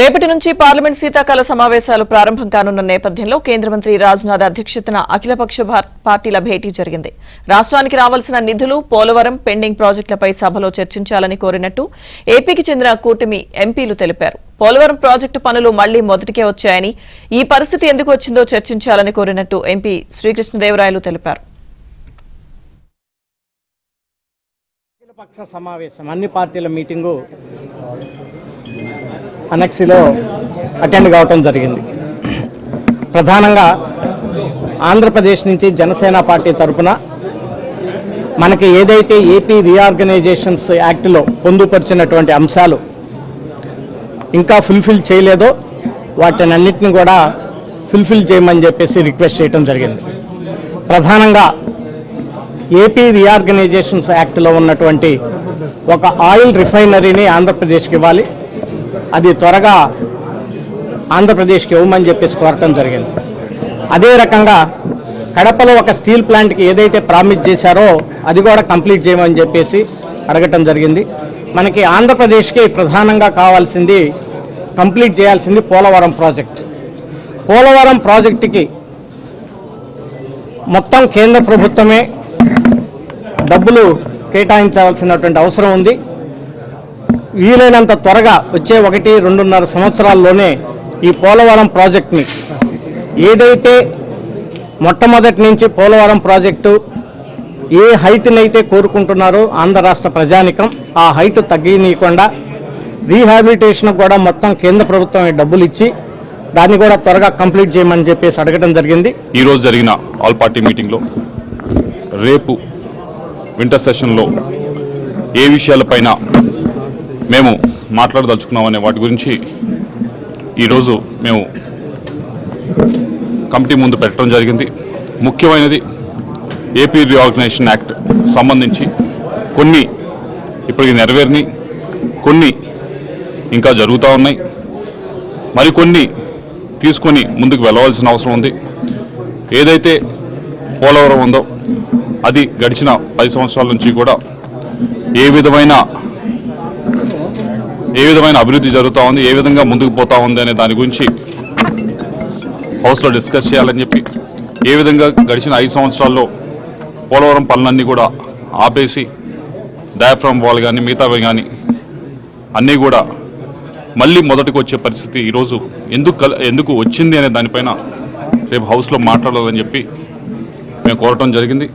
రేపటి నుంచి పార్లమెంట్ శీతాకాల సమావేశాలు ప్రారంభం కానున్న నేపథ్యంలో కేంద్ర మంత్రి రాజ్నాథ్ అధ్యక్షతన అఖిలపక్ష పార్టీల భేటీ జరిగింది. రాష్ట్రానికి రావాల్సిన నిధులు, పోలవరం పెండింగ్ ప్రాజెక్టులపై సభలో చర్చించాలని కోరినట్టు ఏపీకి చెందిన కూటమి ఎంపీలు తెలిపారు. పోలవరం ప్రాజెక్టు పనులు మళ్లీ మొదటికే వచ్చాయని, ఈ పరిస్థితి ఎందుకు వచ్చిందో చర్చించాలని కోరినట్టు ఎంపీ శ్రీకృష్ణదేవరాయలు తెలిపారు. అఖిలపక్ష సమావేశం అన్ని పార్టీల మీటింగు అనెక్సీలో అటెండ్ కావటం జరిగింది. ప్రధానంగా ఆంధ్రప్రదేశ్ నుంచి జనసేన పార్టీ తరఫున మనకి ఏదైతే ఏపీ రీఆర్గనైజేషన్స్ యాక్ట్లో పొందుపరిచినటువంటి అంశాలు ఇంకా ఫుల్ఫిల్ చేయలేదో వాటినన్నింటిని కూడా ఫుల్ఫిల్ చేయమని చెప్పేసి రిక్వెస్ట్ చేయడం జరిగింది. ప్రధానంగా ఏపీ రీఆర్గనైజేషన్స్ యాక్ట్లో ఉన్నటువంటి ఒక ఆయిల్ రిఫైనరీని ఆంధ్రప్రదేశ్కి ఇవ్వాలి, అది త్వరగా ఆంధ్రప్రదేశ్కి ఇవ్వమని చెప్పేసి కోరటం జరిగింది. అదే రకంగా కడపలో ఒక స్టీల్ ప్లాంట్కి ఏదైతే ప్రామిస్ చేశారో అది కూడా కంప్లీట్ చేయమని చెప్పేసి అడగటం జరిగింది. మనకి ఆంధ్రప్రదేశ్కి ప్రధానంగా కావాల్సింది, కంప్లీట్ చేయాల్సింది పోలవరం ప్రాజెక్ట్. పోలవరం ప్రాజెక్టుకి మొత్తం కేంద్ర ప్రభుత్వమే డబ్బులు కేటాయించాల్సినటువంటి అవసరం ఉంది. వీలైనంత త్వరగా వచ్చే 1-2.5 సంవత్సరాల్లోనే ఈ పోలవరం ప్రాజెక్ట్ని, ఏదైతే మొట్టమొదటి నుంచి పోలవరం ప్రాజెక్టు ఏ హైట్ని అయితే కోరుకుంటున్నారో ఆంధ్ర రాష్ట్ర ప్రజానికం, ఆ హైట్ తగ్గినీయకుండా రీహాబిలిటేషన్ కూడా మొత్తం కేంద్ర ప్రభుత్వం డబ్బులు ఇచ్చి దాన్ని కూడా త్వరగా కంప్లీట్ చేయమని చెప్పేసి అడగడం జరిగింది. ఈరోజు జరిగిన ఆల్ పార్టీ మీటింగ్లో రేపు వింటర్ సెషన్లో ఏ విషయాలపైన మేము మాట్లాడదలుచుకున్నామనే వాటి గురించి ఈరోజు మేము కమిటీ ముందు పెట్టడం జరిగింది. ముఖ్యమైనది ఏపీ రీఆర్గనైజేషన్ యాక్ట్ సంబంధించి కొన్ని ఇప్పటికి నెరవేరిని, కొన్ని ఇంకా జరుగుతూ ఉన్నాయి, మరికొన్ని తీసుకొని ముందుకు వెళ్ళవలసిన అవసరం ఉంది. ఏదైతే పోలవరం ఉందో అది గడిచిన 10 సంవత్సరాల నుంచి కూడా ఏ విధమైన అభివృద్ధి జరుగుతూ ఉంది, ఏ విధంగా ముందుకు పోతా ఉంది అనే దాని గురించి హౌస్లో డిస్కస్ చేయాలని చెప్పి, ఏ విధంగా గడిచిన 5 సంవత్సరాల్లో పోలవరం పనులన్నీ కూడా ఆపేసి డయాఫ్రామ్ వాల్ కానీ మిగతావి కానీ అన్నీ కూడా మళ్ళీ మొదటికి వచ్చే పరిస్థితి ఈరోజు ఎందుకు వచ్చింది అనే దానిపైన రేపు హౌస్లో మాట్లాడాలని చెప్పి మేము కోరటం జరిగింది.